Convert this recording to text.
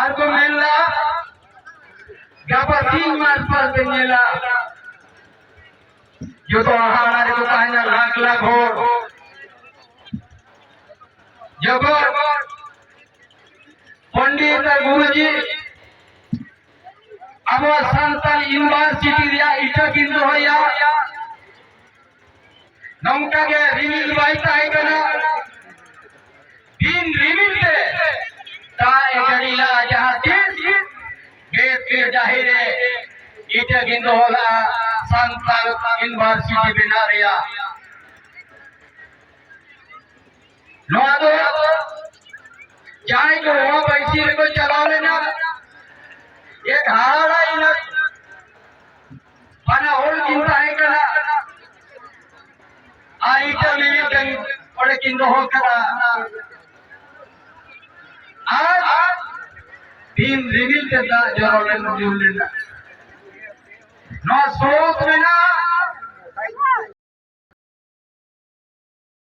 Argo mela gapasin mas par benela joto ahara re kanya lakh lakh hor jabor पंडित गुरुजी अब संतान university रिया इटा किंतु होया नौका के रिमिल बाइता है कना दिन रिमिल से ताए जड़ीला जहाँ तीस गेट के जाहिरे इटा किंतु होला संतान यूनिवर्सिटी बना रिया नौदो जाए को वहाँ पैसी को चला लेना एक हारा ही ना बना होल चिंता है करा आइटम मिली कहीं और किंतु हो करा आज तीन रिविल के साथ जरूर लेना नौ सोच में ना